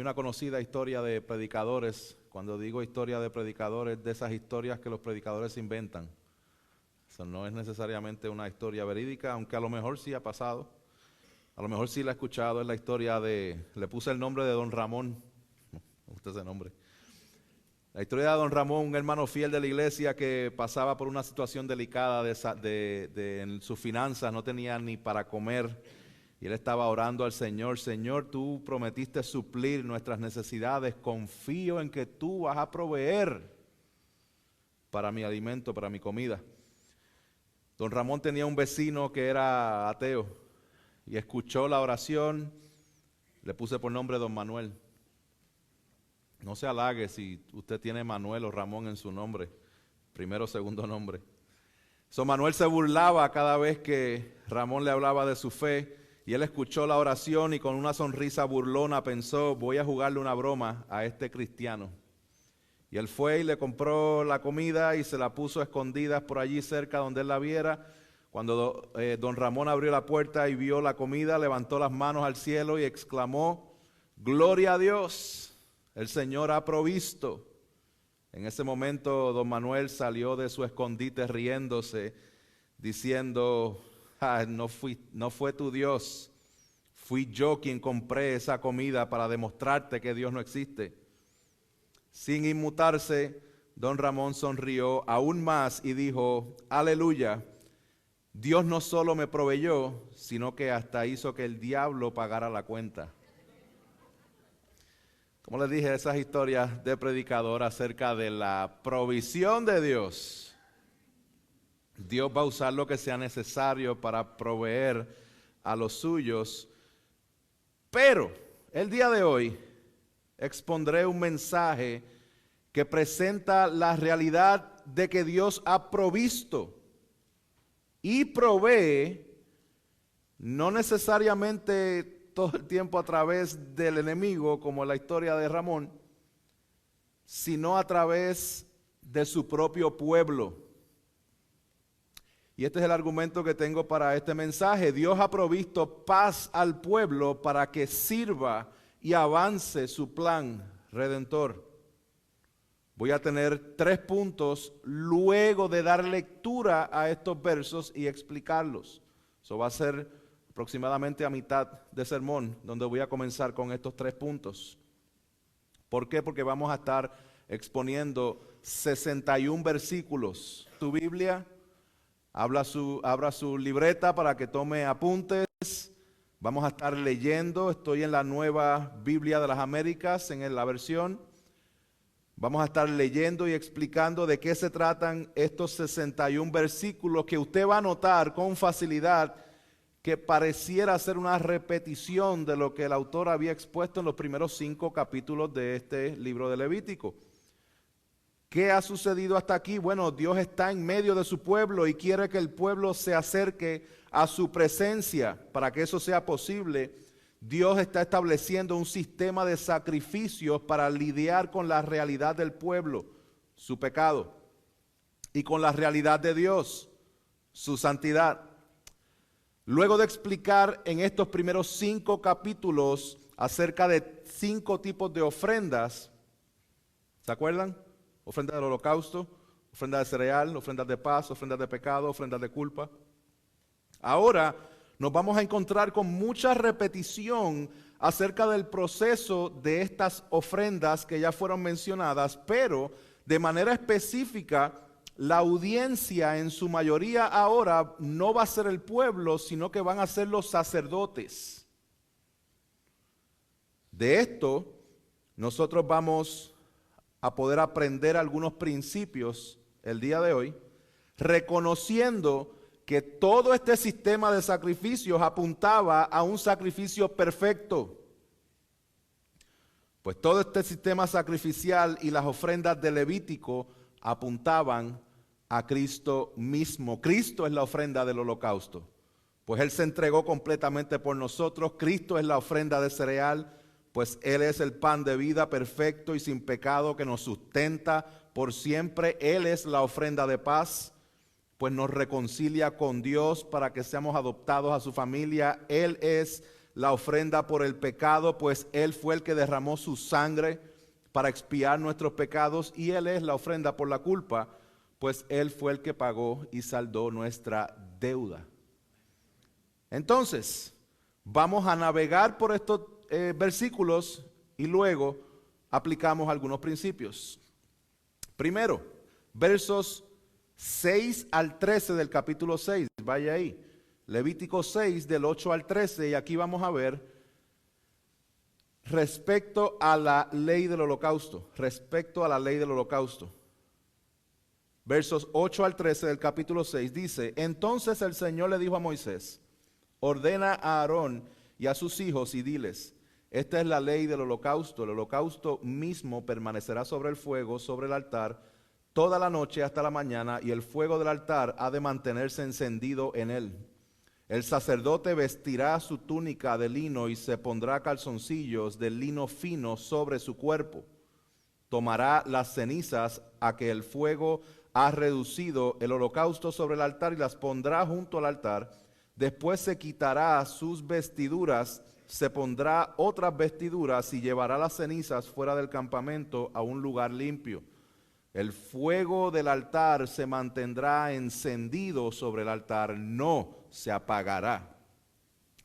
una conocida historia de predicadores. Cuando digo historia de predicadores, de esas historias que los predicadores inventan. Eso no es necesariamente una historia verídica, aunque a lo mejor sí ha pasado. A lo mejor sí la he escuchado. Es la historia le puse el nombre de Don Ramón. Me gusta ese nombre. La historia de Don Ramón, un hermano fiel de la iglesia que pasaba por una situación delicada en sus finanzas, no tenía ni para comer. Y él estaba orando al Señor: Señor, tú prometiste suplir nuestras necesidades, confío en que tú vas a proveer para mi alimento, para mi comida. Don Ramón tenía un vecino que era ateo y escuchó la oración, le puse por nombre Don Manuel. No se halague si usted tiene Manuel o Ramón en su nombre, primero o segundo nombre. Manuel se burlaba cada vez que Ramón le hablaba de su fe, y él escuchó la oración y con una sonrisa burlona pensó: voy a jugarle una broma a este cristiano. Y él fue y le compró la comida y se la puso a escondidas por allí cerca donde él la viera. Cuando don Ramón abrió la puerta y vio la comida, levantó las manos al cielo y exclamó: gloria a Dios, el Señor ha provisto. En ese momento don Manuel salió de su escondite riéndose, diciendo: no fue tu Dios, fui yo quien compré esa comida para demostrarte que Dios no existe. Sin inmutarse, don Ramón sonrió aún más y dijo: aleluya, Dios no solo me proveyó, sino que hasta hizo que el diablo pagara la cuenta. Como les dije, esas historias de predicador acerca de la provisión de Dios. Dios va a usar lo que sea necesario para proveer a los suyos. Pero el día de hoy expondré un mensaje que presenta la realidad de que Dios ha provisto y provee, no necesariamente todo el tiempo a través del enemigo, como la historia de Ramón, sino a través de su propio pueblo. Y este es el argumento que tengo para este mensaje. Dios ha provisto paz al pueblo para que sirva y avance su plan redentor. Voy a tener 3 puntos luego de dar lectura a estos versos y explicarlos. Eso va a ser aproximadamente a mitad de sermón, donde voy a comenzar con estos 3 puntos. ¿Por qué? Porque vamos a estar exponiendo 61 versículos. Tu Biblia, abra su libreta para que tome apuntes. Vamos a estar leyendo, estoy en la Nueva Biblia de las Américas, en la versión. Vamos a estar leyendo y explicando de qué se tratan estos 61 versículos que usted va a notar con facilidad que pareciera ser una repetición de lo que el autor había expuesto en los primeros 5 capítulos de este libro de Levítico. ¿Qué ha sucedido hasta aquí? Bueno, Dios está en medio de su pueblo y quiere que el pueblo se acerque a su presencia. Para que eso sea posible, Dios está estableciendo un sistema de sacrificios para lidiar con la realidad del pueblo, su pecado, y con la realidad de Dios, su santidad. Luego de explicar en estos primeros 5 capítulos acerca de 5 tipos de ofrendas, ¿se acuerdan? Ofrenda del holocausto, ofrenda de cereal, ofrendas de paz, ofrendas de pecado, ofrendas de culpa. Ahora nos vamos a encontrar con mucha repetición acerca del proceso de estas ofrendas que ya fueron mencionadas, pero de manera específica, la audiencia en su mayoría ahora no va a ser el pueblo, sino que van a ser los sacerdotes. De esto, nosotros vamos a poder aprender algunos principios el día de hoy, reconociendo que todo este sistema de sacrificios apuntaba a un sacrificio perfecto. Pues todo este sistema sacrificial y las ofrendas de Levítico apuntaban a Cristo mismo. Cristo es la ofrenda del holocausto, pues Él se entregó completamente por nosotros. Cristo es la ofrenda de cereal, pues Él es el pan de vida perfecto y sin pecado que nos sustenta por siempre. Él es la ofrenda de paz, pues nos reconcilia con Dios para que seamos adoptados a su familia. Él es la ofrenda por el pecado, pues Él fue el que derramó su sangre para expiar nuestros pecados, y Él es la ofrenda por la culpa, pues Él fue el que pagó y saldó nuestra deuda. Entonces, vamos a navegar por estos versículos y luego aplicamos algunos principios. Primero, versos 6 al 13 del capítulo 6, vaya ahí. Levítico 6 del 8 al 13, y aquí vamos a ver respecto a la ley del holocausto, Versos 8 al 13 del capítulo 6 dice: entonces el Señor le dijo a Moisés: ordena a Aarón y a sus hijos y diles: esta es la ley del holocausto. El holocausto mismo permanecerá sobre el fuego, sobre el altar, toda la noche hasta la mañana, y el fuego del altar ha de mantenerse encendido en él. El sacerdote vestirá su túnica de lino y se pondrá calzoncillos de lino fino sobre su cuerpo. Tomará las cenizas a que el fuego ha reducido el holocausto sobre el altar y las pondrá junto al altar. Después se quitará sus vestiduras, se pondrá otras vestiduras y llevará las cenizas fuera del campamento a un lugar limpio. El fuego del altar se mantendrá encendido sobre el altar, no se apagará,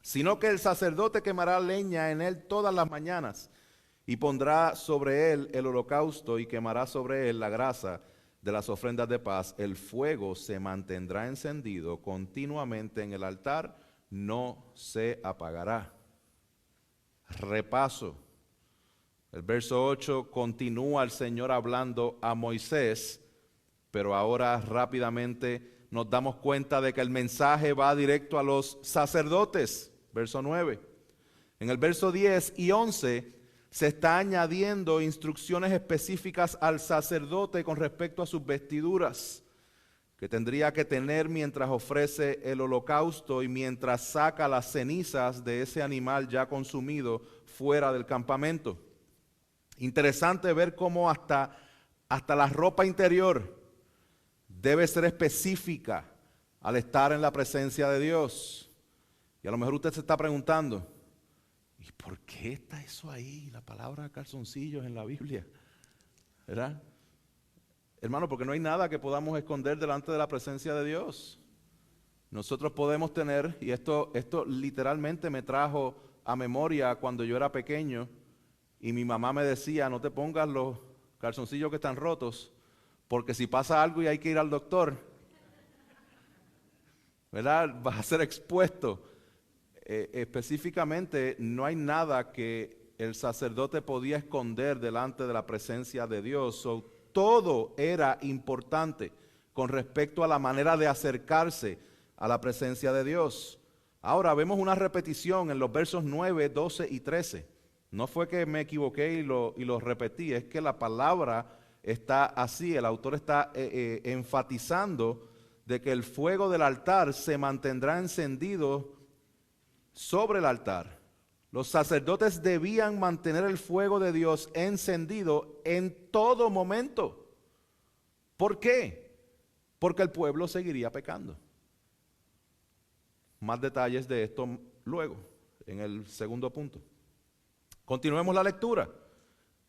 sino que el sacerdote quemará leña en él todas las mañanas y pondrá sobre él el holocausto y quemará sobre él la grasa de las ofrendas de paz. El fuego se mantendrá encendido continuamente en el altar, no se apagará. Repaso. El verso 8 continúa el Señor hablando a Moisés, pero ahora rápidamente nos damos cuenta de que el mensaje va directo a los sacerdotes. Verso 9. En el verso 10 y 11 se está añadiendo instrucciones específicas al sacerdote con respecto a sus vestiduras que tendría que tener mientras ofrece el holocausto y mientras saca las cenizas de ese animal ya consumido fuera del campamento. Interesante ver cómo hasta la ropa interior debe ser específica al estar en la presencia de Dios. Y a lo mejor usted se está preguntando: ¿y por qué está eso ahí, la palabra calzoncillos en la Biblia? ¿Verdad? Hermano, porque no hay nada que podamos esconder delante de la presencia de Dios. Nosotros podemos tener, y esto literalmente me trajo a memoria cuando yo era pequeño, y mi mamá me decía: no te pongas los calzoncillos que están rotos, porque si pasa algo y hay que ir al doctor, ¿verdad?, vas a ser expuesto. Específicamente, no hay nada que el sacerdote podía esconder delante de la presencia de Dios. Todo era importante con respecto a la manera de acercarse a la presencia de Dios. Ahora vemos una repetición en los versos 9, 12 y 13. No fue que me equivoqué y lo repetí, es que la palabra está así. El autor está enfatizando de que el fuego del altar se mantendrá encendido sobre el altar. Los sacerdotes debían mantener el fuego de Dios encendido en todo momento. ¿Por qué? Porque el pueblo seguiría pecando. Más detalles de esto luego, en el segundo punto. Continuemos la lectura.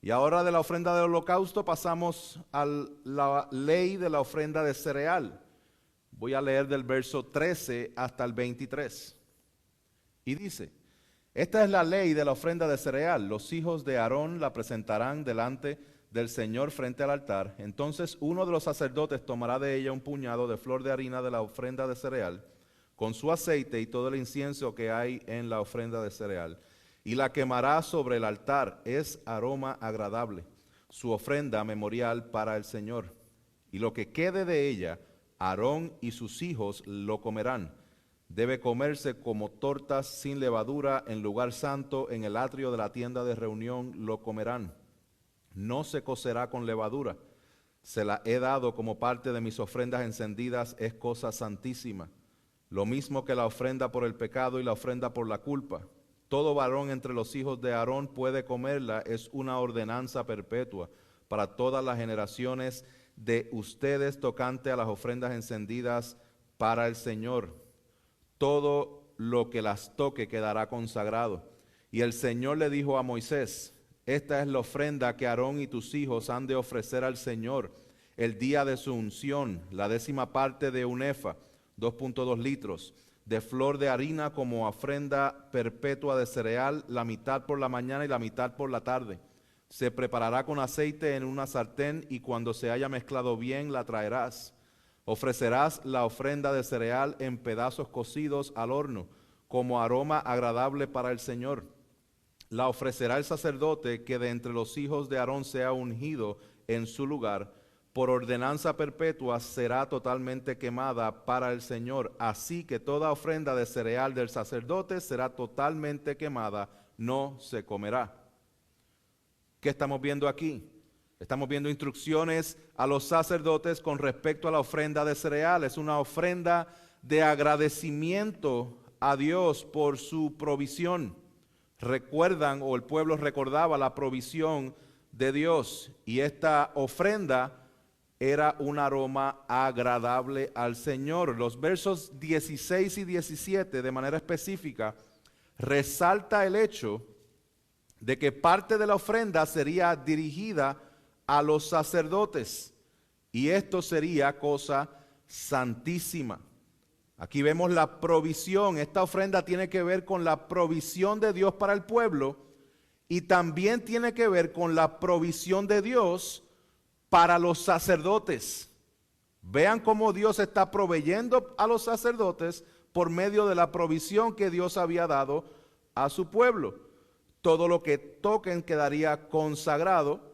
Y ahora de la ofrenda del holocausto pasamos a la ley de la ofrenda de cereal. Voy a leer del verso 13 hasta el 23. Y dice: esta es la ley de la ofrenda de cereal. Los hijos de Aarón la presentarán delante del Señor frente al altar. Entonces uno de los sacerdotes tomará de ella un puñado de flor de harina de la ofrenda de cereal, con su aceite y todo el incienso que hay en la ofrenda de cereal, y la quemará sobre el altar. Es aroma agradable, su ofrenda memorial para el Señor. Y lo que quede de ella, Aarón y sus hijos lo comerán. Debe comerse como tortas sin levadura en lugar santo, en el atrio de la tienda de reunión lo comerán. No se cocerá con levadura. Se la he dado como parte de mis ofrendas encendidas, es cosa santísima. Lo mismo que la ofrenda por el pecado y la ofrenda por la culpa. Todo varón entre los hijos de Aarón puede comerla, es una ordenanza perpetua para todas las generaciones de ustedes tocante a las ofrendas encendidas para el Señor. Todo lo que las toque quedará consagrado. Y el Señor le dijo a Moisés: esta es la ofrenda que Aarón y tus hijos han de ofrecer al Señor el día de su unción, la 10ª parte de un efa, 2.2 litros, de flor de harina como ofrenda perpetua de cereal, la mitad por la mañana y la mitad por la tarde. Se preparará con aceite en una sartén y cuando se haya mezclado bien la traerás. Ofrecerás la ofrenda de cereal en pedazos cocidos al horno, como aroma agradable para el Señor. La ofrecerá el sacerdote que de entre los hijos de Aarón sea ungido en su lugar. Por ordenanza perpetua será totalmente quemada para el Señor. Así que toda ofrenda de cereal del sacerdote será totalmente quemada, no se comerá. ¿Qué estamos viendo aquí? Estamos viendo instrucciones a los sacerdotes con respecto a la ofrenda de cereal. Es una ofrenda de agradecimiento a Dios por su provisión. Recuerdan, o el pueblo recordaba, la provisión de Dios, y esta ofrenda era un aroma agradable al Señor. Los versos 16 y 17 de manera específica resalta el hecho de que parte de la ofrenda sería dirigida a los sacerdotes, y esto sería cosa santísima. Aquí vemos la provisión. Esta ofrenda tiene que ver con la provisión de Dios para el pueblo, y también tiene que ver con la provisión de Dios para los sacerdotes. Vean cómo Dios está proveyendo a los sacerdotes por medio de la provisión que Dios había dado a su pueblo. Todo lo que toquen quedaría consagrado.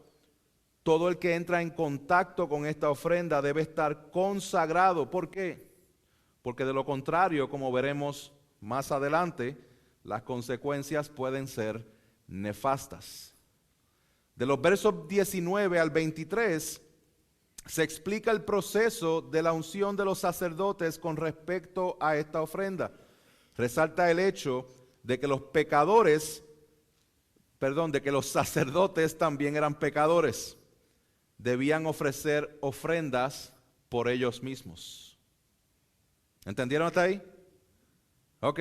Todo el que entra en contacto con esta ofrenda debe estar consagrado. ¿Por qué? Porque de lo contrario, como veremos más adelante, las consecuencias pueden ser nefastas. De los versos 19 al 23 se explica el proceso de la unción de los sacerdotes con respecto a esta ofrenda. Resalta el hecho de que los sacerdotes también eran pecadores. Debían ofrecer ofrendas por ellos mismos. ¿Entendieron hasta ahí? Ok.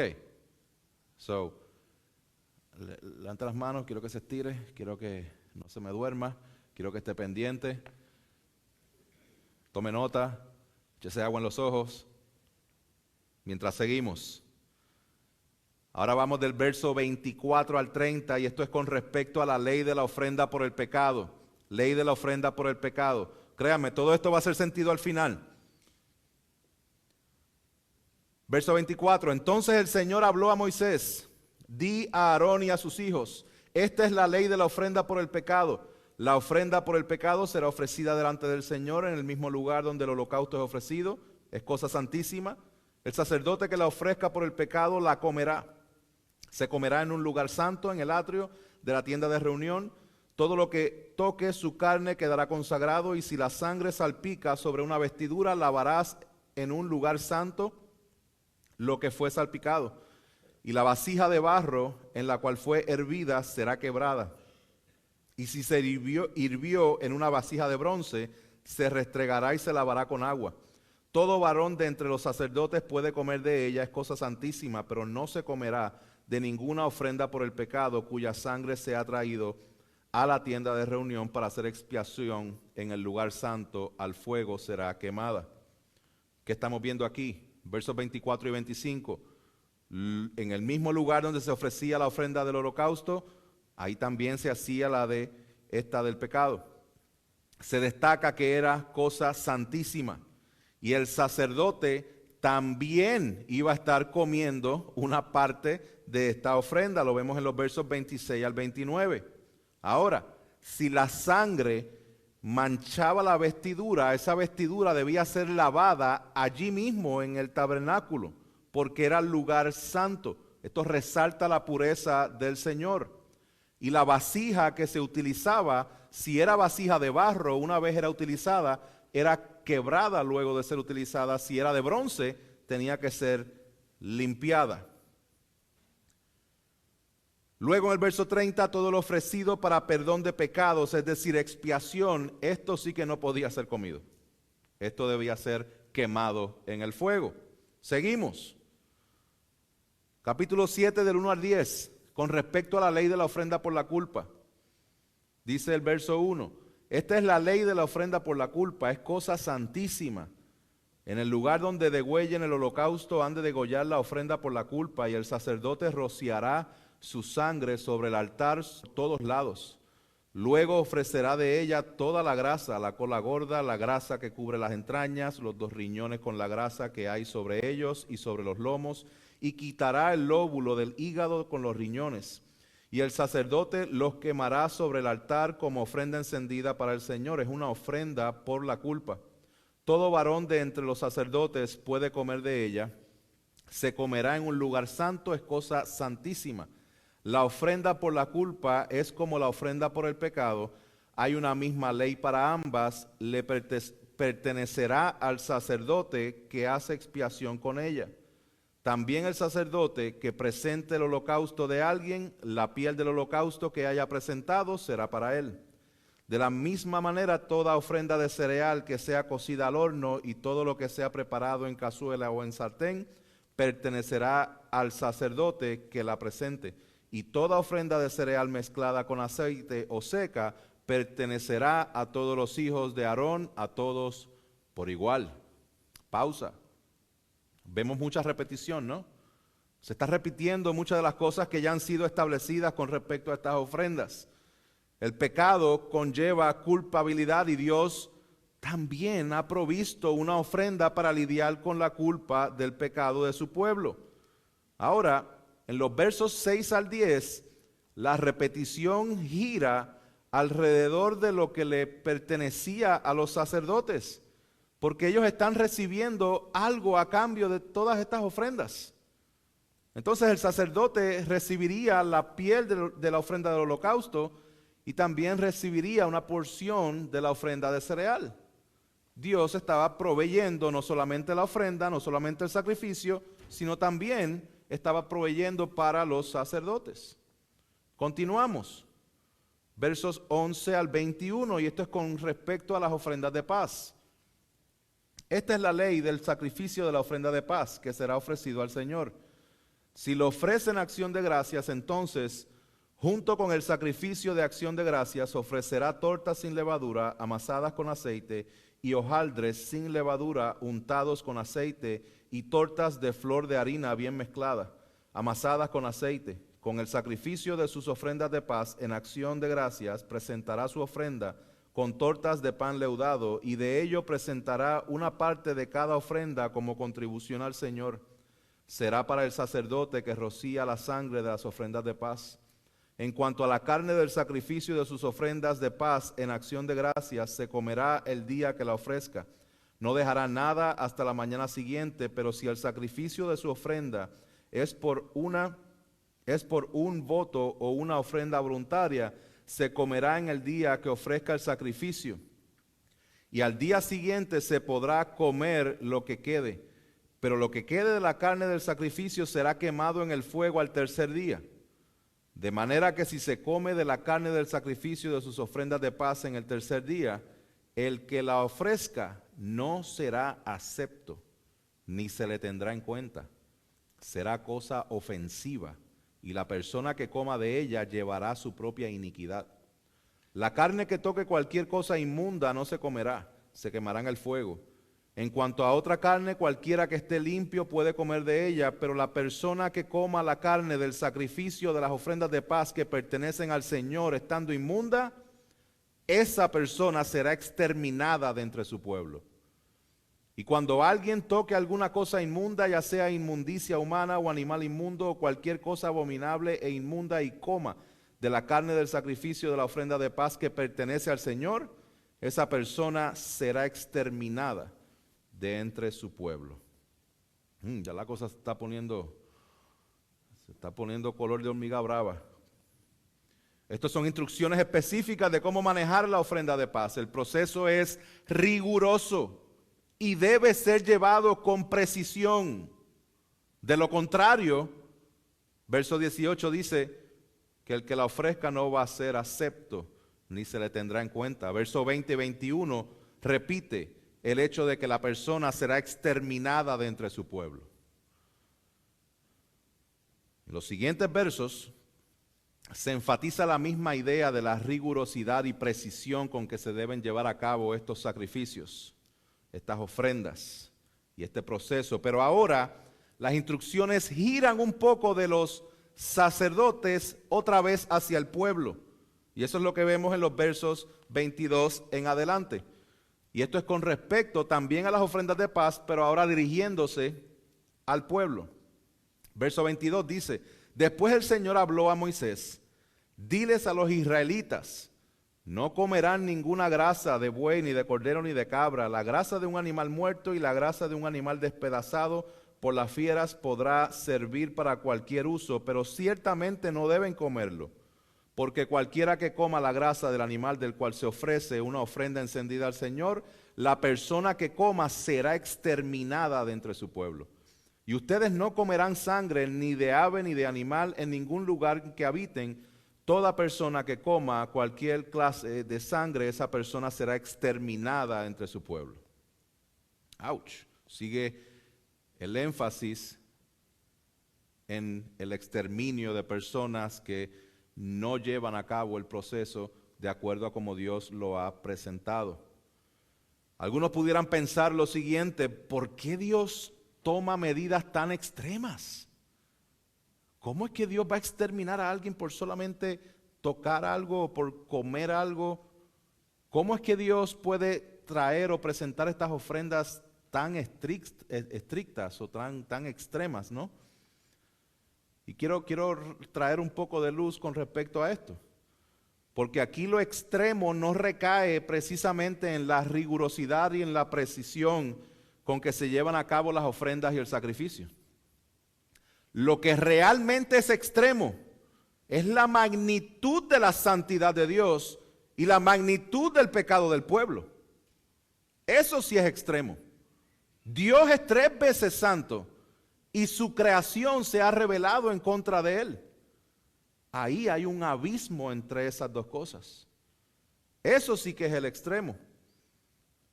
Levanta las manos, quiero que se estire, quiero que no se me duerma, quiero que esté pendiente. Tome nota, échese agua en los ojos. Mientras seguimos. Ahora vamos del verso 24 al 30, y esto es con respecto a la ley de la ofrenda por el pecado. Ley de la ofrenda por el pecado. Créanme, todo esto va a hacer sentido al final. Verso 24, entonces el Señor habló a Moisés: di a Aarón y a sus hijos, esta es la ley de la ofrenda por el pecado. La ofrenda por el pecado será ofrecida delante del Señor en el mismo lugar donde el holocausto es ofrecido. Es cosa santísima. El sacerdote que la ofrezca por el pecado la comerá. Se comerá en un lugar santo, en el atrio de la tienda de reunión. Todo lo que toque su carne quedará consagrado, y si la sangre salpica sobre una vestidura, lavarás en un lugar santo lo que fue salpicado, y la vasija de barro en la cual fue hervida será quebrada. Y si se hirvió en una vasija de bronce, se restregará y se lavará con agua. Todo varón de entre los sacerdotes puede comer de ella, es cosa santísima, pero no se comerá de ninguna ofrenda por el pecado cuya sangre se ha traído a la tienda de reunión para hacer expiación en el lugar santo, al fuego será quemada. ¿Qué estamos viendo aquí? Versos 24 y 25. En el mismo lugar donde se ofrecía la ofrenda del holocausto, ahí también se hacía la de esta del pecado. Se destaca que era cosa santísima, y el sacerdote también iba a estar comiendo una parte de esta ofrenda. Lo vemos en los versos 26 al 29. Ahora, si la sangre manchaba la vestidura, esa vestidura debía ser lavada allí mismo en el tabernáculo, porque era el lugar santo. Esto resalta la pureza del Señor. Y la vasija que se utilizaba, si era vasija de barro, una vez era utilizada, era quebrada luego de ser utilizada. Si era de bronce, tenía que ser limpiada. Luego en el verso 30, todo lo ofrecido para perdón de pecados, es decir, expiación, esto sí que no podía ser comido. Esto debía ser quemado en el fuego. Seguimos. Capítulo 7 del 1 al 10, con respecto a la ley de la ofrenda por la culpa. Dice el verso 1, esta es la ley de la ofrenda por la culpa, es cosa santísima. En el lugar donde degüellen el holocausto han de degollar la ofrenda por la culpa, y el sacerdote rociará su sangre sobre el altar por todos lados. Luego ofrecerá de ella toda la grasa, la cola gorda, la grasa que cubre las entrañas, los 2 riñones con la grasa que hay sobre ellos y sobre los lomos, y quitará el lóbulo del hígado con los riñones. Y el sacerdote los quemará sobre el altar como ofrenda encendida para el Señor. Es una ofrenda por la culpa. Todo varón de entre los sacerdotes puede comer de ella. Se comerá en un lugar santo, es cosa santísima. La ofrenda por la culpa es como la ofrenda por el pecado. Hay una misma ley para ambas. Le pertenecerá al sacerdote que hace expiación con ella. También el sacerdote que presente el holocausto de alguien, la piel del holocausto que haya presentado será para él. De la misma manera, toda ofrenda de cereal que sea cocida al horno y todo lo que sea preparado en cazuela o en sartén, pertenecerá al sacerdote que la presente. Y toda ofrenda de cereal mezclada con aceite o seca, pertenecerá a todos los hijos de Aarón, a todos por igual. Pausa. Vemos mucha repetición, ¿no? Se está repitiendo muchas de las cosas que ya han sido establecidas con respecto a estas ofrendas. El pecado conlleva culpabilidad y Dios también ha provisto una ofrenda para lidiar con la culpa del pecado de su pueblo. Ahora, en los versos 6 al 10, la repetición gira alrededor de lo que le pertenecía a los sacerdotes, porque ellos están recibiendo algo a cambio de todas estas ofrendas. Entonces el sacerdote recibiría la piel de la ofrenda del holocausto y también recibiría una porción de la ofrenda de cereal. Dios estaba proveyendo no solamente la ofrenda, no solamente el sacrificio, sino también estaba proveyendo para los sacerdotes. Continuamos. Versos 11 al 21, y esto es con respecto a las ofrendas de paz. Esta es la ley del sacrificio de la ofrenda de paz que será ofrecido al Señor. Si lo ofrecen acción de gracias, entonces, junto con el sacrificio de acción de gracias, ofrecerá tortas sin levadura, amasadas con aceite, y hojaldres sin levadura, untados con aceite, y tortas de flor de harina bien mezclada, amasadas con aceite. Con el sacrificio de sus ofrendas de paz en acción de gracias, presentará su ofrenda con tortas de pan leudado, y de ello presentará una parte de cada ofrenda como contribución al Señor. Será para el sacerdote que rocía la sangre de las ofrendas de paz. En cuanto a la carne del sacrificio de sus ofrendas de paz en acción de gracias, se comerá el día que la ofrezca. No dejará nada hasta la mañana siguiente, pero si el sacrificio de su ofrenda es por un voto o una ofrenda voluntaria, se comerá en el día que ofrezca el sacrificio. Y al día siguiente se podrá comer lo que quede, pero lo que quede de la carne del sacrificio será quemado en el fuego al tercer día. De manera que si se come de la carne del sacrificio de sus ofrendas de paz en el tercer día, el que la ofrezca no será acepto, ni se le tendrá en cuenta. Será cosa ofensiva, y la persona que coma de ella llevará su propia iniquidad. La carne que toque cualquier cosa inmunda no se comerá, se quemará en el fuego. En cuanto a otra carne, cualquiera que esté limpio puede comer de ella, pero la persona que coma la carne del sacrificio de las ofrendas de paz que pertenecen al Señor estando inmunda, esa persona será exterminada de entre su pueblo. Y cuando alguien toque alguna cosa inmunda, ya sea inmundicia humana o animal inmundo o cualquier cosa abominable e inmunda, y coma de la carne del sacrificio de la ofrenda de paz que pertenece al Señor, esa persona será exterminada de entre su pueblo. Ya la cosa se está poniendo color de hormiga brava. Estas son instrucciones específicas de cómo manejar la ofrenda de paz. El proceso es riguroso y debe ser llevado con precisión. De lo contrario, verso 18 dice que el que la ofrezca no va a ser acepto, ni se le tendrá en cuenta. Verso 20 y 21 repite el hecho de que la persona será exterminada de entre su pueblo. En los siguientes versos se enfatiza la misma idea de la rigurosidad y precisión con que se deben llevar a cabo estos sacrificios, estas ofrendas y este proceso. Pero ahora las instrucciones giran un poco de los sacerdotes otra vez hacia el pueblo. Y eso es lo que vemos en los versos 22 en adelante. Y esto es con respecto también a las ofrendas de paz, pero ahora dirigiéndose al pueblo. Verso 22 dice: después el Señor habló a Moisés: diles a los israelitas, no comerán ninguna grasa de buey, ni de cordero, ni de cabra. La grasa de un animal muerto y la grasa de un animal despedazado por las fieras podrá servir para cualquier uso, pero ciertamente no deben comerlo, porque cualquiera que coma la grasa del animal del cual se ofrece una ofrenda encendida al Señor, la persona que coma será exterminada de entre su pueblo. Y ustedes no comerán sangre ni de ave ni de animal en ningún lugar que habiten. Toda persona que coma cualquier clase de sangre, esa persona será exterminada entre su pueblo. Ouch. Sigue el énfasis en el exterminio de personas que no llevan a cabo el proceso de acuerdo a como Dios lo ha presentado. Algunos pudieran pensar lo siguiente: ¿por qué Dios toma medidas tan extremas? ¿Cómo es que Dios va a exterminar a alguien por solamente tocar algo o por comer algo? ¿Cómo es que Dios puede traer o presentar estas ofrendas tan estrictas o tan extremas, ¿no? Y quiero traer un poco de luz con respecto a esto. Porque aquí lo extremo no recae precisamente en la rigurosidad y en la precisión con que se llevan a cabo las ofrendas y el sacrificio. Lo que realmente es extremo es la magnitud de la santidad de Dios y la magnitud del pecado del pueblo. Eso sí es extremo. Dios es 3 veces santo y su creación se ha rebelado en contra de él. Ahí hay un abismo entre esas dos cosas. Eso sí que es el extremo.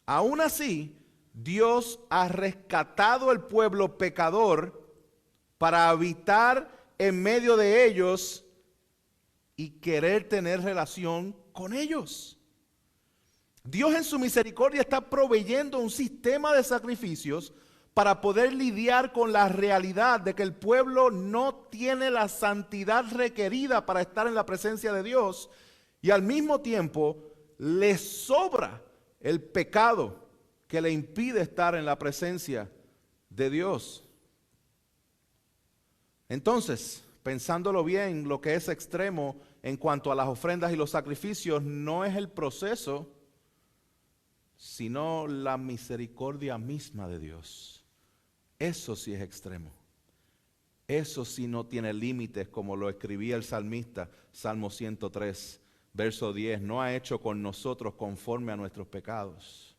Aún así, Dios ha rescatado al pueblo pecador para habitar en medio de ellos y querer tener relación con ellos. Dios en su misericordia está proveyendo un sistema de sacrificios para poder lidiar con la realidad de que el pueblo no tiene la santidad requerida para estar en la presencia de Dios, y al mismo tiempo le sobra el pecado que le impide estar en la presencia de Dios. Entonces, pensándolo bien, lo que es extremo en cuanto a las ofrendas y los sacrificios no es el proceso, sino la misericordia misma de Dios. Eso sí es extremo. Eso sí no tiene límites, como lo escribía el salmista, Salmo 103, verso 10. No ha hecho con nosotros conforme a nuestros pecados,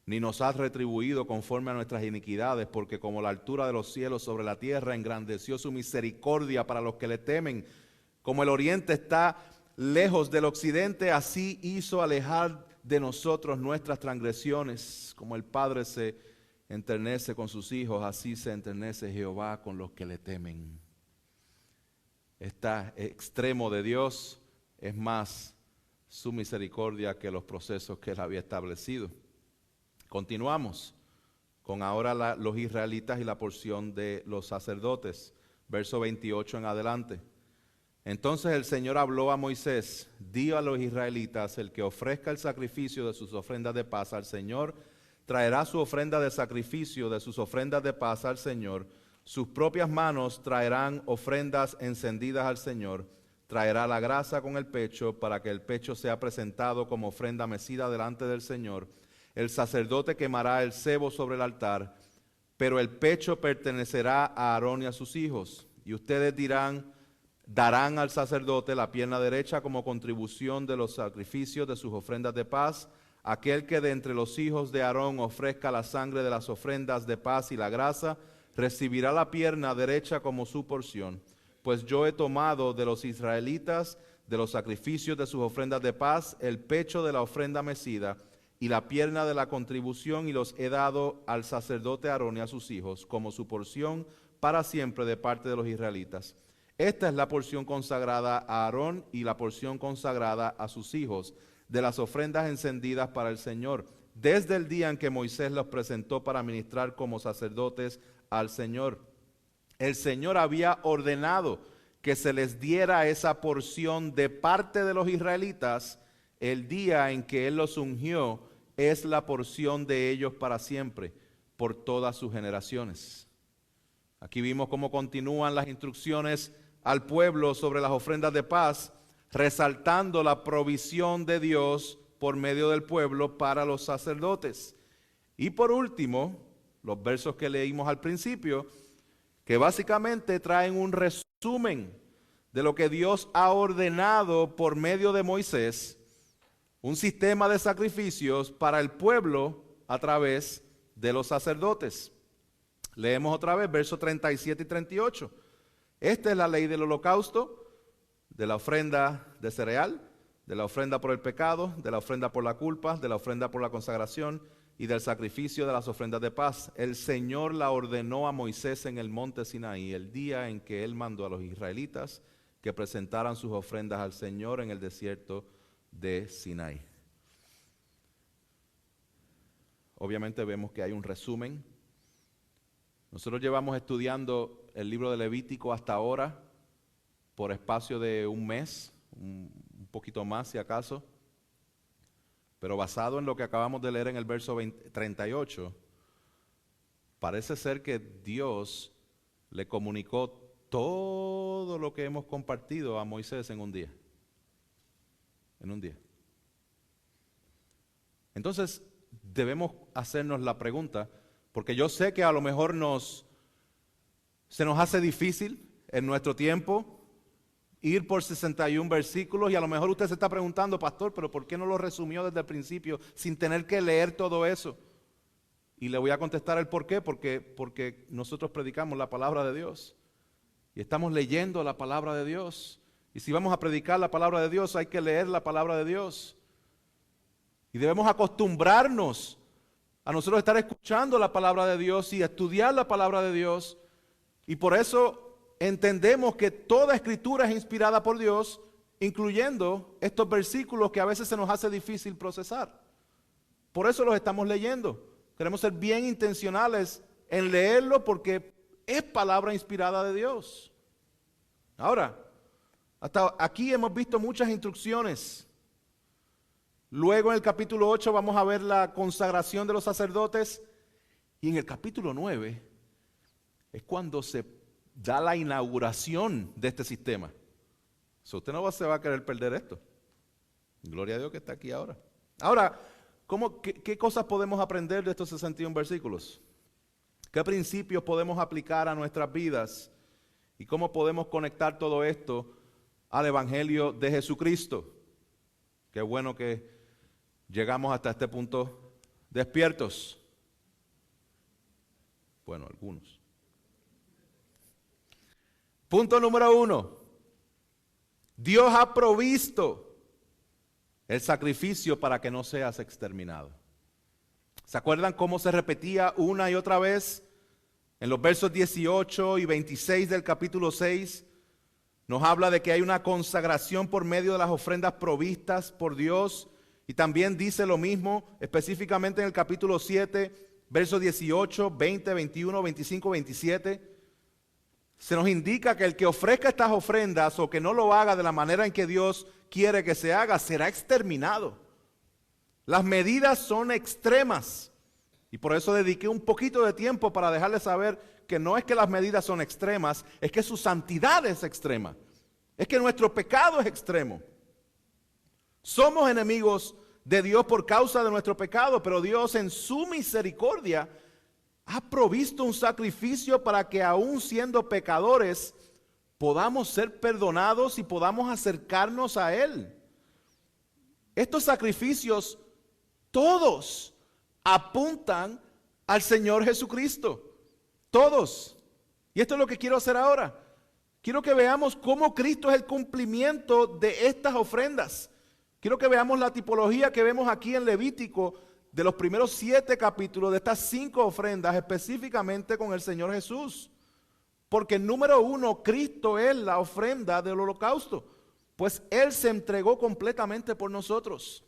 ni nos ha retribuido conforme a nuestras iniquidades, porque como la altura de los cielos sobre la tierra, engrandeció su misericordia para los que le temen. Como el oriente está lejos del occidente, así hizo alejar de nosotros nuestras transgresiones. Como el Padre se enternece con sus hijos, así se enternece Jehová con los que le temen. Este extremo de Dios es más su misericordia que los procesos que él había establecido. Continuamos con ahora los israelitas y la porción de los sacerdotes, verso 28 en adelante. Entonces el Señor habló a Moisés: di a los israelitas, el que ofrezca el sacrificio de sus ofrendas de paz al Señor, traerá su ofrenda de sacrificio de sus ofrendas de paz al Señor. Sus propias manos traerán ofrendas encendidas al Señor. Traerá la grasa con el pecho, para que el pecho sea presentado como ofrenda mecida delante del Señor. El sacerdote quemará el sebo sobre el altar, pero el pecho pertenecerá a Aarón y a sus hijos. Y ustedes darán al sacerdote la pierna derecha como contribución de los sacrificios de sus ofrendas de paz. Aquel que de entre los hijos de Aarón ofrezca la sangre de las ofrendas de paz y la grasa, recibirá la pierna derecha como su porción. Pues yo he tomado de los israelitas, de los sacrificios de sus ofrendas de paz, el pecho de la ofrenda mecida y la pierna de la contribución, y los he dado al sacerdote Aarón y a sus hijos como su porción para siempre de parte de los israelitas. Esta es la porción consagrada a Aarón y la porción consagrada a sus hijos de las ofrendas encendidas para el Señor, desde el día en que Moisés los presentó para ministrar como sacerdotes al Señor. El Señor había ordenado que se les diera esa porción de parte de los israelitas el día en que Él los ungió. Es la porción de ellos para siempre, por todas sus generaciones. Aquí vimos cómo continúan las instrucciones al pueblo sobre las ofrendas de paz, resaltando la provisión de Dios por medio del pueblo para los sacerdotes. Y por último, los versos que leímos al principio, que básicamente traen un resumen de lo que Dios ha ordenado por medio de Moisés, un sistema de sacrificios para el pueblo a través de los sacerdotes. Leemos otra vez versos 37 y 38. Esta es la ley del holocausto, de la ofrenda de cereal, de la ofrenda por el pecado, de la ofrenda por la culpa, de la ofrenda por la consagración y del sacrificio de las ofrendas de paz. El Señor la ordenó a Moisés en el monte Sinaí, el día en que Él mandó a los israelitas que presentaran sus ofrendas al Señor en el desierto de Sinaí. Obviamente vemos que hay un resumen. Nosotros llevamos estudiando el libro de Levítico hasta ahora por espacio de un mes, un poquito más si acaso, pero basado en lo que acabamos de leer en el verso 38, parece ser que Dios le comunicó todo lo que hemos compartido a Moisés en un día. En un día. Entonces, debemos hacernos la pregunta, porque yo sé que a lo mejor se nos hace difícil en nuestro tiempo ir por 61 versículos y a lo mejor usted se está preguntando, pastor, pero ¿por qué no lo resumió desde el principio sin tener que leer todo eso? Y le voy a contestar el por qué, porque nosotros predicamos la palabra de Dios y estamos leyendo la palabra de Dios. Y si vamos a predicar la palabra de Dios, hay que leer la palabra de Dios. Y debemos acostumbrarnos a nosotros estar escuchando la palabra de Dios y estudiar la palabra de Dios. Y por eso entendemos que toda escritura es inspirada por Dios, incluyendo estos versículos que a veces se nos hace difícil procesar. Por eso los estamos leyendo. Queremos ser bien intencionales en leerlo porque es palabra inspirada de Dios. Ahora, hasta aquí hemos visto muchas instrucciones. Luego en el capítulo 8 vamos a ver la consagración de los sacerdotes. Y en el capítulo 9 es cuando se da la inauguración de este sistema. Usted no se va a querer perder esto. Gloria a Dios que está aquí ahora. Ahora, ¿qué cosas podemos aprender de estos 61 versículos? ¿Qué principios podemos aplicar a nuestras vidas? ¿Y cómo podemos conectar todo esto al Evangelio de Jesucristo? Qué bueno que llegamos hasta este punto despiertos. Bueno, algunos. Punto número 1. Dios ha provisto el sacrificio para que no seas exterminado. ¿Se acuerdan cómo se repetía una y otra vez? En los versos 18 y 26 del capítulo 6 nos habla de que hay una consagración por medio de las ofrendas provistas por Dios. Y también dice lo mismo específicamente en el capítulo 7, versos 18, 20, 21, 25, 27. Se nos indica que el que ofrezca estas ofrendas o que no lo haga de la manera en que Dios quiere que se haga, será exterminado. Las medidas son extremas. Y por eso dediqué un poquito de tiempo para dejarles saber que no es que las medidas son extremas, es que su santidad es extrema. Es que nuestro pecado es extremo. Somos enemigos de Dios por causa de nuestro pecado, pero Dios en su misericordia ha provisto un sacrificio para que aún siendo pecadores podamos ser perdonados y podamos acercarnos a Él. Estos sacrificios todos apuntan al Señor Jesucristo. Todos. Y esto es lo que quiero hacer ahora. Quiero que veamos cómo Cristo es el cumplimiento de estas ofrendas. Quiero que veamos la tipología que vemos aquí en Levítico de los primeros 7 capítulos de estas 5 ofrendas específicamente con el Señor Jesús. Porque número uno, Cristo es la ofrenda del holocausto, pues Él se entregó completamente por nosotros.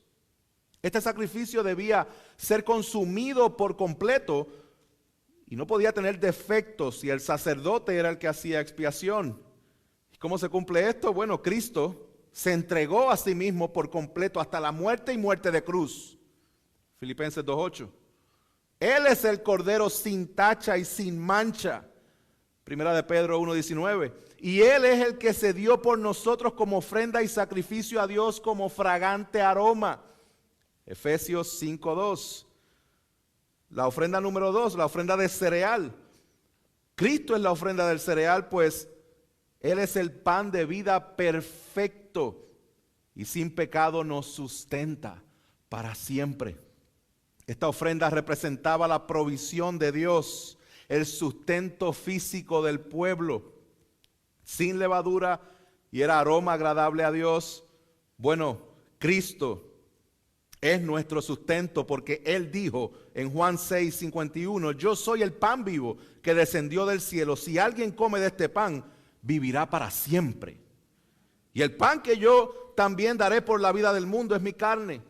Este sacrificio debía ser consumido por completo y no podía tener defectos, y el sacerdote era el que hacía expiación. ¿Y cómo se cumple esto? Bueno, Cristo se entregó a sí mismo por completo hasta la muerte y muerte de cruz. Filipenses 2:8. Él es el Cordero sin tacha y sin mancha. Primera de Pedro 1:19. Y Él es el que se dio por nosotros como ofrenda y sacrificio a Dios como fragante aroma. Efesios 5:2. La ofrenda número 2, la ofrenda de cereal. Cristo es la ofrenda del cereal, pues Él es el pan de vida perfecto y sin pecado nos sustenta para siempre. Esta ofrenda representaba la provisión de Dios, el sustento físico del pueblo, sin levadura, y era aroma agradable a Dios. Bueno, Cristo es nuestro sustento, porque Él dijo en Juan 6:51, yo soy el pan vivo que descendió del cielo. Si alguien come de este pan, vivirá para siempre. Y el pan que yo también daré por la vida del mundo es mi carne.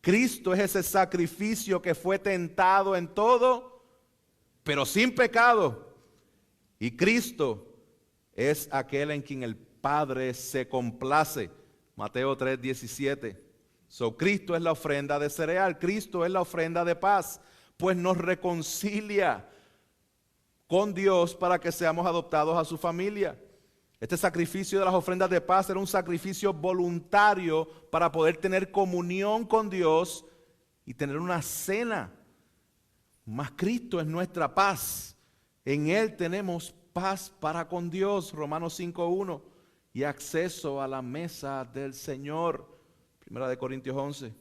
Cristo es ese sacrificio que fue tentado en todo, pero sin pecado. Y Cristo es aquel en quien el Padre se complace. Mateo 3:17. Cristo es la ofrenda de cereal, Cristo es la ofrenda de paz, pues nos reconcilia con Dios para que seamos adoptados a su familia. Este sacrificio de las ofrendas de paz era un sacrificio voluntario para poder tener comunión con Dios y tener una cena. Mas Cristo es nuestra paz. En Él tenemos paz para con Dios, Romanos 5:1, y acceso a la mesa del Señor. Primera de Corintios 11.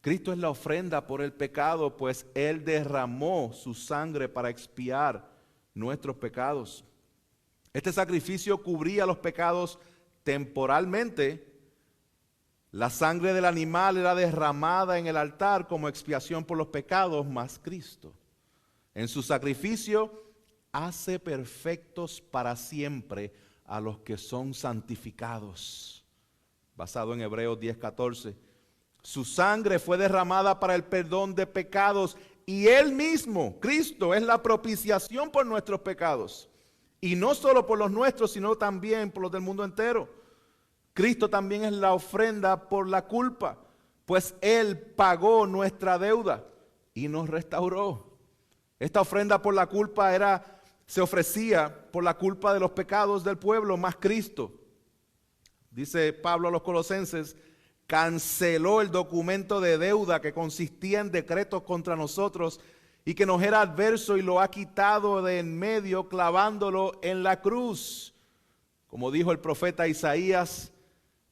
Cristo es la ofrenda por el pecado, pues Él derramó su sangre para expiar nuestros pecados. Este sacrificio cubría los pecados temporalmente. La sangre del animal era derramada en el altar como expiación por los pecados, mas Cristo, en su sacrificio, hace perfectos para siempre a los que son santificados. Basado en Hebreos 10:14. Su sangre fue derramada para el perdón de pecados y Él mismo, Cristo, es la propiciación por nuestros pecados. Y no solo por los nuestros, sino también por los del mundo entero. Cristo también es la ofrenda por la culpa, pues Él pagó nuestra deuda y nos restauró. Esta ofrenda por la culpa se ofrecía por la culpa de los pecados del pueblo, más Cristo, dice Pablo a los Colosenses, canceló el documento de deuda que consistía en decretos contra nosotros y que nos era adverso, y lo ha quitado de en medio clavándolo en la cruz. Como dijo el profeta Isaías,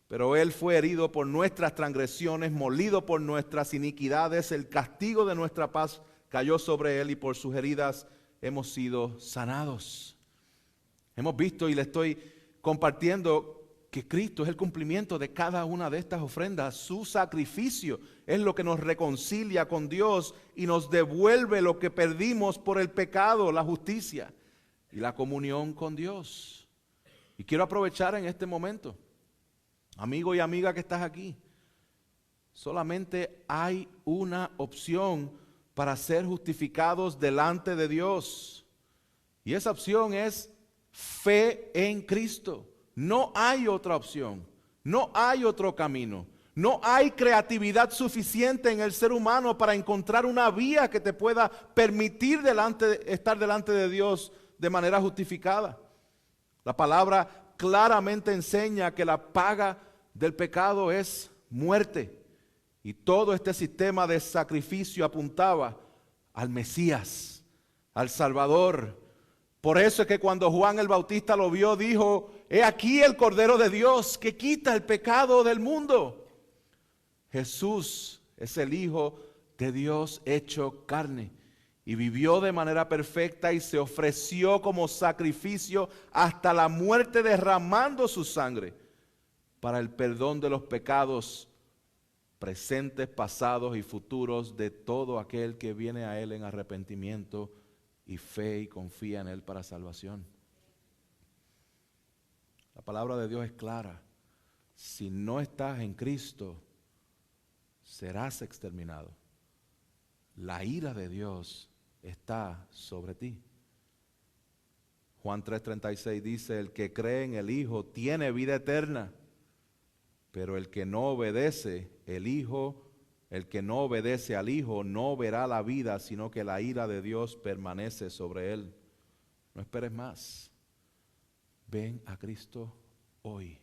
pero Él fue herido por nuestras transgresiones, molido por nuestras iniquidades, el castigo de nuestra paz cayó sobre Él y por sus heridas hemos sido sanados. Hemos visto, y le estoy compartiendo, que Cristo es el cumplimiento de cada una de estas ofrendas. Su sacrificio es lo que nos reconcilia con Dios y nos devuelve lo que perdimos por el pecado, la justicia y la comunión con Dios. Y quiero aprovechar en este momento, amigo y amiga que estás aquí, solamente hay una opción para ser justificados delante de Dios, y esa opción es fe en Cristo. No hay otra opción, no hay otro camino, no hay creatividad suficiente en el ser humano para encontrar una vía que te pueda permitir estar delante de Dios de manera justificada. La palabra claramente enseña que la paga del pecado es muerte, y todo este sistema de sacrificio apuntaba al Mesías, al Salvador. Por eso es que cuando Juan el Bautista lo vio, dijo: he aquí el Cordero de Dios que quita el pecado del mundo. Jesús es el Hijo de Dios hecho carne, y vivió de manera perfecta y se ofreció como sacrificio hasta la muerte, derramando su sangre para el perdón de los pecados presentes, pasados y futuros de todo aquel que viene a Él en arrepentimiento y fe y confía en Él para salvación. La palabra de Dios es clara. Si no estás en Cristo, serás exterminado. La ira de Dios está sobre ti. Juan 3:36 dice, el que cree en el Hijo tiene vida eterna, pero el que no obedece al Hijo no verá la vida, sino que la ira de Dios permanece sobre él. No esperes más. Ven a Cristo hoy.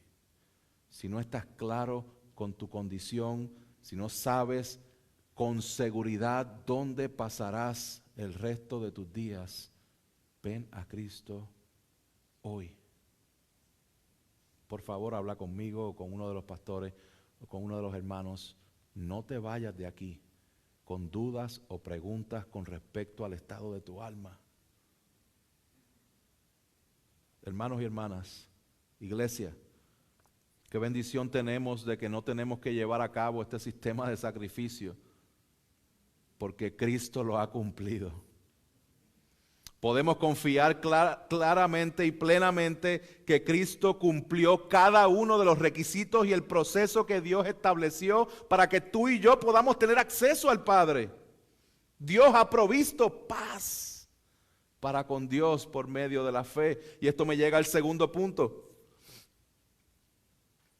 Si no estás claro con tu condición, si no sabes con seguridad dónde pasarás el resto de tus días, ven a Cristo hoy. Por favor, habla conmigo o con uno de los pastores o con uno de los hermanos. No te vayas de aquí con dudas o preguntas con respecto al estado de tu alma. Hermanos y hermanas, iglesia, qué bendición tenemos de que no tenemos que llevar a cabo este sistema de sacrificio, porque Cristo lo ha cumplido. Podemos confiar claramente y plenamente que Cristo cumplió cada uno de los requisitos y el proceso que Dios estableció para que tú y yo podamos tener acceso al Padre. Dios ha provisto paz para con Dios por medio de la fe. Y esto me llega al segundo punto.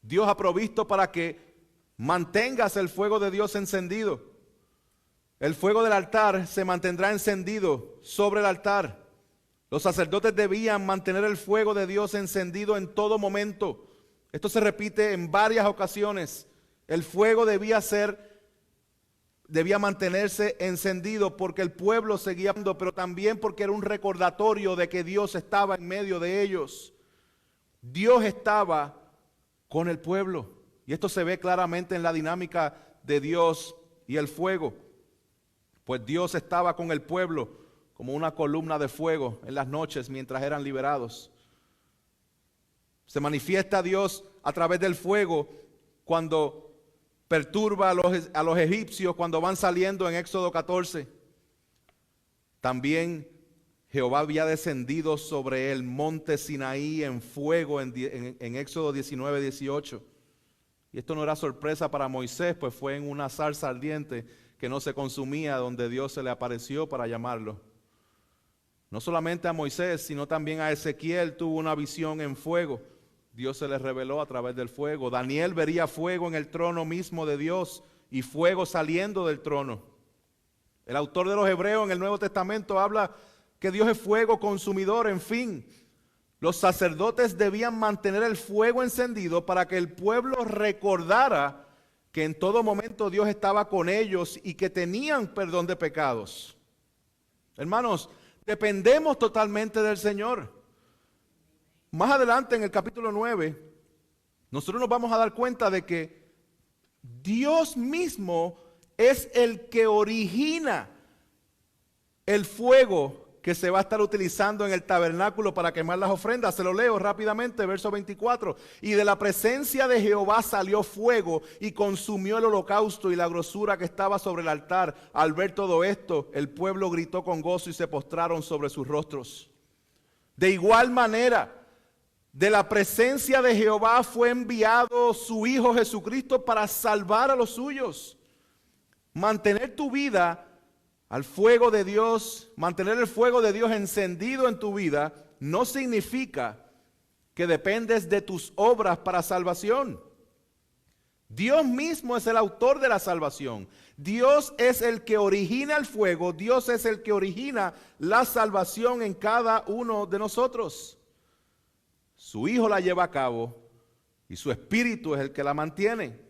Dios ha provisto para que mantengas el fuego de Dios encendido. El fuego del altar se mantendrá encendido sobre el altar. Los sacerdotes debían mantener el fuego de Dios encendido en todo momento. Esto se repite en varias ocasiones. El fuego debía mantenerse encendido porque el pueblo seguía, pero también porque era un recordatorio de que Dios estaba en medio de ellos. Dios estaba con el pueblo. Y esto se ve claramente en la dinámica de Dios y el fuego. Pues Dios estaba con el pueblo como una columna de fuego en las noches mientras eran liberados. Se manifiesta Dios a través del fuego cuando perturba a los egipcios cuando van saliendo en Éxodo 14. También Jehová había descendido sobre el monte Sinaí en fuego en Éxodo 19:18. Y esto no era sorpresa para Moisés, pues fue en una zarza ardiente que no se consumía, donde Dios se le apareció para llamarlo. No solamente a Moisés, sino también a Ezequiel tuvo una visión en fuego. Dios se le reveló a través del fuego. Daniel vería fuego en el trono mismo de Dios y fuego saliendo del trono. El autor de los Hebreos en el Nuevo Testamento habla que Dios es fuego consumidor. En fin, los sacerdotes debían mantener el fuego encendido para que el pueblo recordara que en todo momento Dios estaba con ellos y que tenían perdón de pecados. Hermanos, dependemos totalmente del Señor. Más adelante en el capítulo 9, nosotros nos vamos a dar cuenta de que Dios mismo es el que origina el fuego que se va a estar utilizando en el tabernáculo para quemar las ofrendas. Se lo leo rápidamente, verso 24. Y de la presencia de Jehová salió fuego y consumió el holocausto y la grosura que estaba sobre el altar. Al ver todo esto, el pueblo gritó con gozo y se postraron sobre sus rostros. De igual manera, de la presencia de Jehová fue enviado su Hijo Jesucristo para salvar a los suyos. Mantener tu vida al fuego de Dios, mantener el fuego de Dios encendido en tu vida, no significa que dependes de tus obras para salvación. Dios mismo es el autor de la salvación. Dios es el que origina el fuego. Dios es el que origina la salvación en cada uno de nosotros. Su Hijo la lleva a cabo y su Espíritu es el que la mantiene.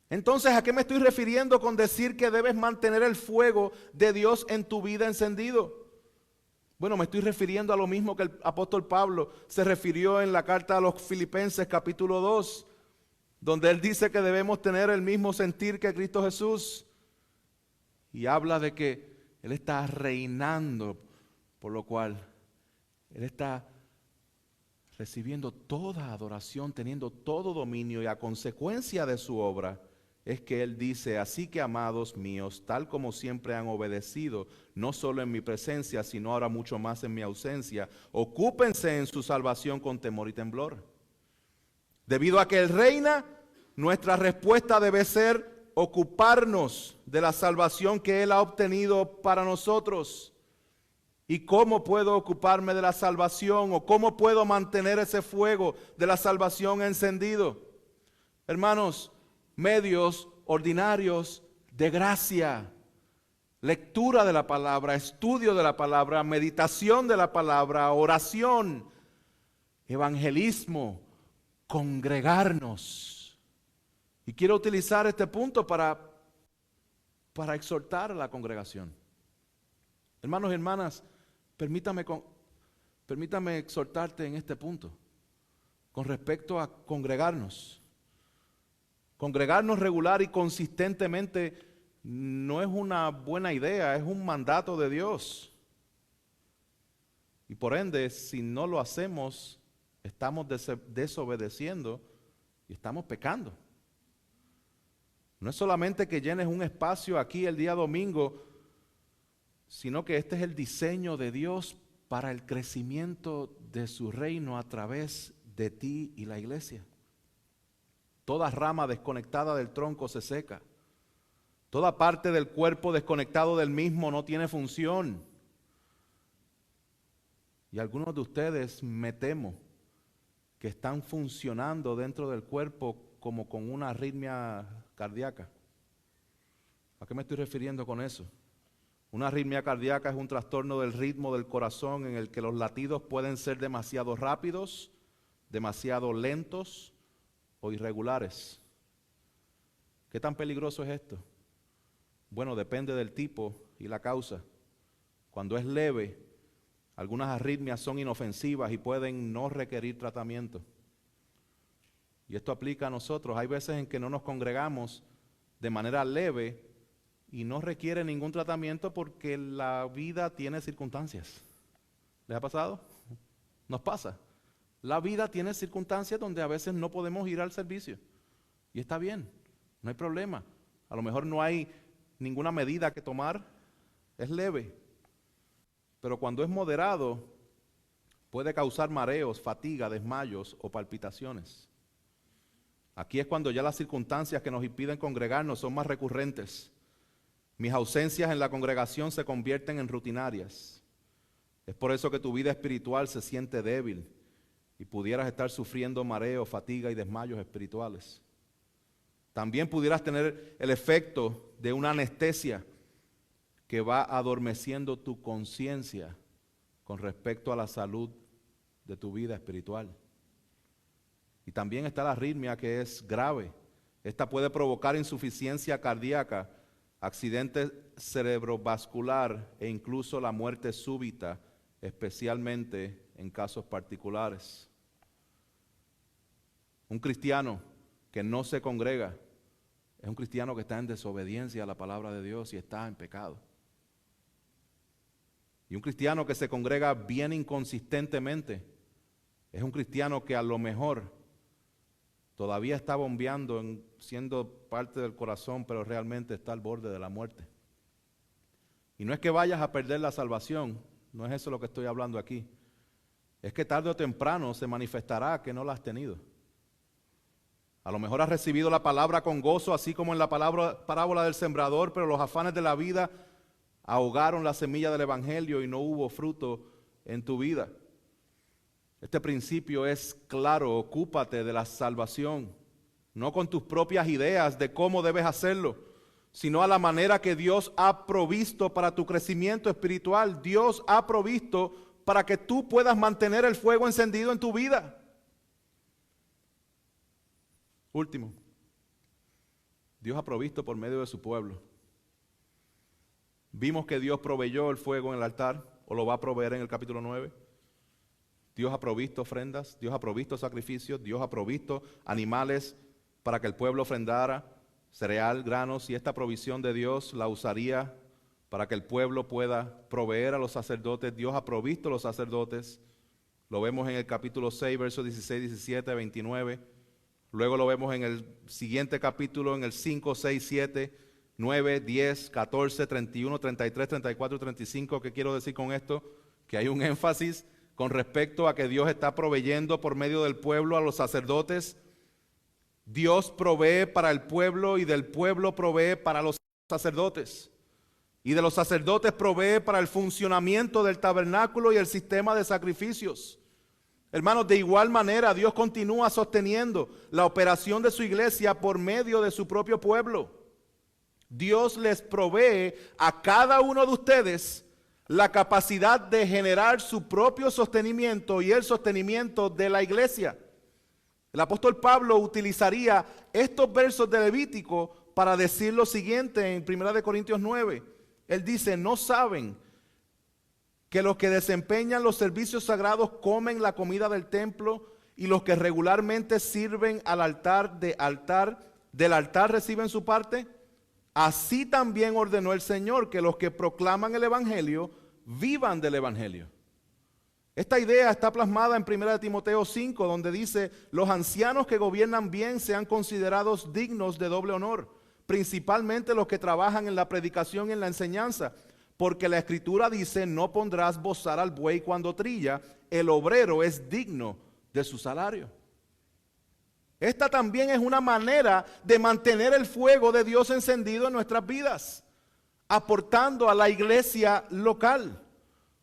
Entonces, ¿a qué me estoy refiriendo con decir que debes mantener el fuego de Dios en tu vida encendido? Bueno, me estoy refiriendo a lo mismo que el apóstol Pablo se refirió en la carta a los Filipenses capítulo 2, donde él dice que debemos tener el mismo sentir que Cristo Jesús. Y habla de que Él está reinando, por lo cual Él está recibiendo toda adoración, teniendo todo dominio, y a consecuencia de su obra, es que Él dice, así que amados míos, tal como siempre han obedecido, no solo en mi presencia, sino ahora mucho más en mi ausencia, ocúpense en su salvación con temor y temblor. Debido a que Él reina, nuestra respuesta debe ser ocuparnos de la salvación que Él ha obtenido para nosotros. ¿Y cómo puedo ocuparme de la salvación? ¿O cómo puedo mantener ese fuego de la salvación encendido? Hermanos, medios ordinarios de gracia, lectura de la palabra, estudio de la palabra, meditación de la palabra, oración, evangelismo, congregarnos. Y quiero utilizar este punto para exhortar a la congregación. Hermanos y hermanas, permítame exhortarte en este punto con respecto a congregarnos. Congregarnos regular y consistentemente no es una buena idea, es un mandato de Dios. Y por ende, si no lo hacemos, estamos desobedeciendo y estamos pecando. No es solamente que llenes un espacio aquí el día domingo, sino que este es el diseño de Dios para el crecimiento de su reino a través de ti y la iglesia. Toda rama desconectada del tronco se seca. Toda parte del cuerpo desconectado del mismo no tiene función. Y algunos de ustedes, me temo, que están funcionando dentro del cuerpo como con una arritmia cardíaca. ¿A qué me estoy refiriendo con eso? Una arritmia cardíaca es un trastorno del ritmo del corazón en el que los latidos pueden ser demasiado rápidos, demasiado lentos o irregulares. ¿Qué tan peligroso es esto? Bueno, depende del tipo y la causa. Cuando es leve, algunas arritmias son inofensivas y pueden no requerir tratamiento. Y esto aplica a nosotros. Hay veces en que no nos congregamos de manera leve y no requiere ningún tratamiento porque la vida tiene circunstancias. ¿Les ha pasado? Nos pasa. La vida tiene circunstancias donde a veces no podemos ir al servicio. Y está bien, no hay problema. A lo mejor no hay ninguna medida que tomar, es leve. Pero cuando es moderado, puede causar mareos, fatiga, desmayos o palpitaciones. Aquí es cuando ya las circunstancias que nos impiden congregarnos son más recurrentes. Mis ausencias en la congregación se convierten en rutinarias. Es por eso que tu vida espiritual se siente débil y pudieras estar sufriendo mareo, fatiga y desmayos espirituales. También pudieras tener el efecto de una anestesia que va adormeciendo tu conciencia con respecto a la salud de tu vida espiritual. Y también está la arritmia, que es grave. Esta puede provocar insuficiencia cardíaca, accidente cerebrovascular e incluso la muerte súbita, especialmente en casos particulares. Un cristiano que no se congrega es un cristiano que está en desobediencia a la palabra de Dios y está en pecado. Y un cristiano que se congrega bien inconsistentemente es un cristiano que a lo mejor todavía está bombeando, siendo parte del corazón, pero realmente está al borde de la muerte. Y no es que vayas a perder la salvación, no es eso lo que estoy hablando aquí. Es que tarde o temprano se manifestará que no la has tenido. A lo mejor has recibido la palabra con gozo, así como en la parábola del sembrador, pero los afanes de la vida ahogaron la semilla del evangelio y no hubo fruto en tu vida. Este principio es claro: ocúpate de la salvación, no con tus propias ideas de cómo debes hacerlo, sino a la manera que Dios ha provisto para tu crecimiento espiritual. Dios ha provisto para que tú puedas mantener el fuego encendido en tu vida. Último, Dios ha provisto por medio de su pueblo. Vimos que Dios proveyó el fuego en el altar, o lo va a proveer en el capítulo 9. Dios ha provisto ofrendas, Dios ha provisto sacrificios, Dios ha provisto animales para que el pueblo ofrendara, cereal, granos, y esta provisión de Dios la usaría para que el pueblo pueda proveer a los sacerdotes. Dios ha provisto a los sacerdotes, lo vemos en el capítulo 6, versos 16, 17, 29. Luego lo vemos en el siguiente capítulo, en el 5, 6, 7, 9, 10, 14, 31, 33, 34, 35. ¿Qué quiero decir con esto? Que hay un énfasis con respecto a que Dios está proveyendo por medio del pueblo a los sacerdotes. Dios provee para el pueblo y del pueblo provee para los sacerdotes. Y de los sacerdotes provee para el funcionamiento del tabernáculo y el sistema de sacrificios. Hermanos, de igual manera Dios continúa sosteniendo la operación de su iglesia por medio de su propio pueblo. Dios les provee a cada uno de ustedes la capacidad de generar su propio sostenimiento y el sostenimiento de la iglesia. El apóstol Pablo utilizaría estos versos de Levítico para decir lo siguiente en 1 Corintios 9. Él dice, ¿no saben que los que desempeñan los servicios sagrados comen la comida del templo y los que regularmente sirven al del altar reciben su parte? Así también ordenó el Señor que los que proclaman el evangelio vivan del evangelio. Esta idea está plasmada en 1 Timoteo 5, donde dice, los ancianos que gobiernan bien sean considerados dignos de doble honor, principalmente los que trabajan en la predicación y en la enseñanza, porque la Escritura dice, no pondrás bozar al buey cuando trilla, el obrero es digno de su salario. Esta también es una manera de mantener el fuego de Dios encendido en nuestras vidas, aportando a la iglesia local.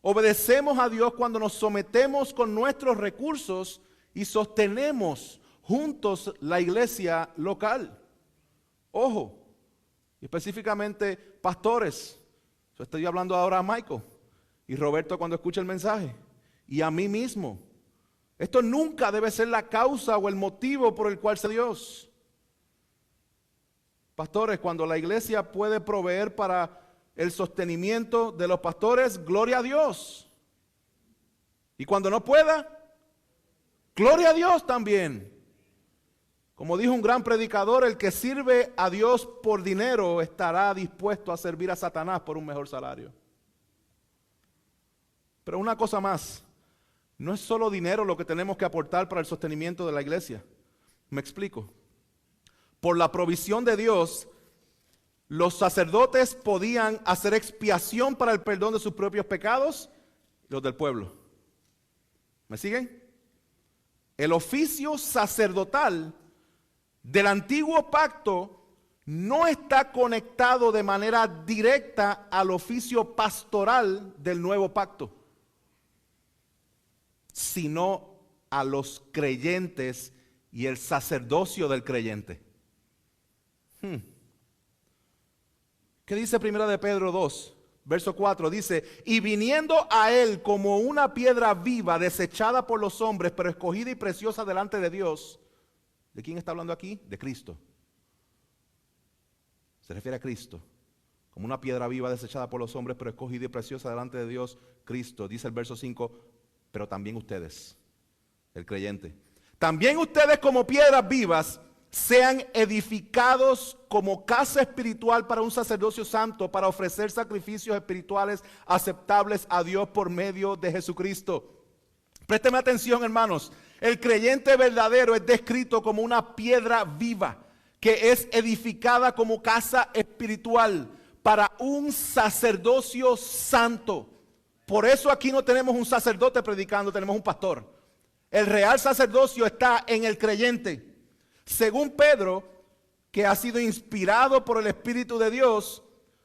Obedecemos a Dios cuando nos sometemos con nuestros recursos y sostenemos juntos la iglesia local. Ojo, específicamente pastores. Yo estoy hablando ahora a Michael y Roberto cuando escuche el mensaje y a mí mismo. Esto nunca debe ser la causa o el motivo por el cual se Dios. Pastores, cuando la iglesia puede proveer para el sostenimiento de los pastores, gloria a Dios. Y cuando no pueda, gloria a Dios también. Como dijo un gran predicador, el que sirve a Dios por dinero estará dispuesto a servir a Satanás por un mejor salario. Pero una cosa más, no es solo dinero lo que tenemos que aportar para el sostenimiento de la iglesia. Me explico. Por la provisión de Dios, los sacerdotes podían hacer expiación para el perdón de sus propios pecados y los del pueblo. ¿Me siguen? El oficio sacerdotal del antiguo pacto no está conectado de manera directa al oficio pastoral del nuevo pacto, sino a los creyentes y el sacerdocio del creyente. ¿Qué dice 1 de Pedro 2, verso 4? Dice, y viniendo a él como una piedra viva, desechada por los hombres, pero escogida y preciosa delante de Dios. ¿De quién está hablando aquí? De Cristo. Se refiere a Cristo. Como una piedra viva desechada por los hombres, pero escogida y preciosa delante de Dios, Cristo. Dice el verso 5, pero también ustedes, el creyente. También ustedes como piedras vivas, sean edificados como casa espiritual para un sacerdocio santo, para ofrecer sacrificios espirituales aceptables a Dios por medio de Jesucristo. Présteme atención, hermanos. El creyente verdadero es descrito como una piedra viva que es edificada como casa espiritual para un sacerdocio santo. Por eso aquí no tenemos un sacerdote predicando, tenemos un pastor. El real sacerdocio está en el creyente. Según Pedro, que ha sido inspirado por el Espíritu de Dios,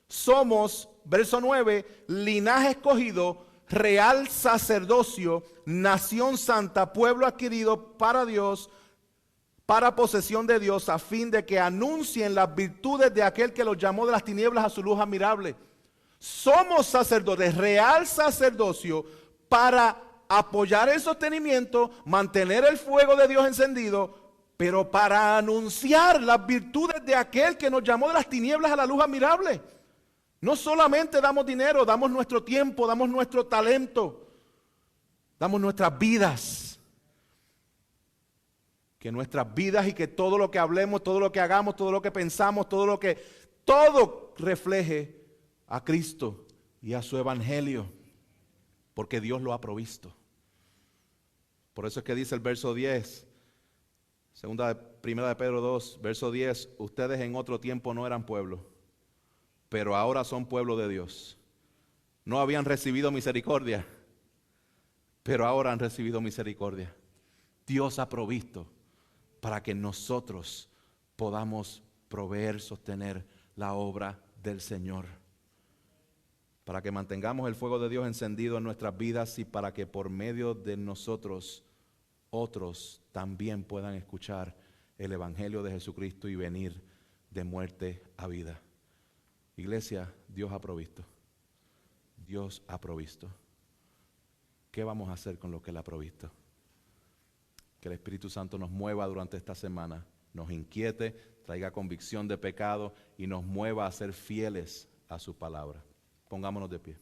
somos, verso 9, linaje escogido, real sacerdocio, nación santa, pueblo adquirido para Dios, para posesión de Dios, a fin de que anuncien las virtudes de aquel que los llamó de las tinieblas a su luz admirable. Somos sacerdotes, real sacerdocio, para apoyar el sostenimiento, mantener el fuego de Dios encendido, pero para anunciar las virtudes de aquel que nos llamó de las tinieblas a la luz admirable. No solamente damos dinero, damos nuestro tiempo, damos nuestro talento, damos nuestras vidas. Que nuestras vidas y que todo lo que hablemos, todo lo que hagamos, todo lo que pensamos, todo refleje a Cristo y a su evangelio, porque Dios lo ha provisto. Por eso es que dice el verso 10, Primera de Pedro 2, verso 10, ustedes en otro tiempo no eran pueblo, pero ahora son pueblo de Dios. No habían recibido misericordia, pero ahora han recibido misericordia. Dios ha provisto para que nosotros podamos proveer, sostener la obra del Señor. Para que mantengamos el fuego de Dios encendido en nuestras vidas y para que por medio de nosotros otros también puedan escuchar el Evangelio de Jesucristo y venir de muerte a vida. Iglesia, Dios ha provisto. Dios ha provisto. ¿Qué vamos a hacer con lo que Él ha provisto? Que el Espíritu Santo nos mueva durante esta semana, nos inquiete, traiga convicción de pecado y nos mueva a ser fieles a su palabra. Pongámonos de pie.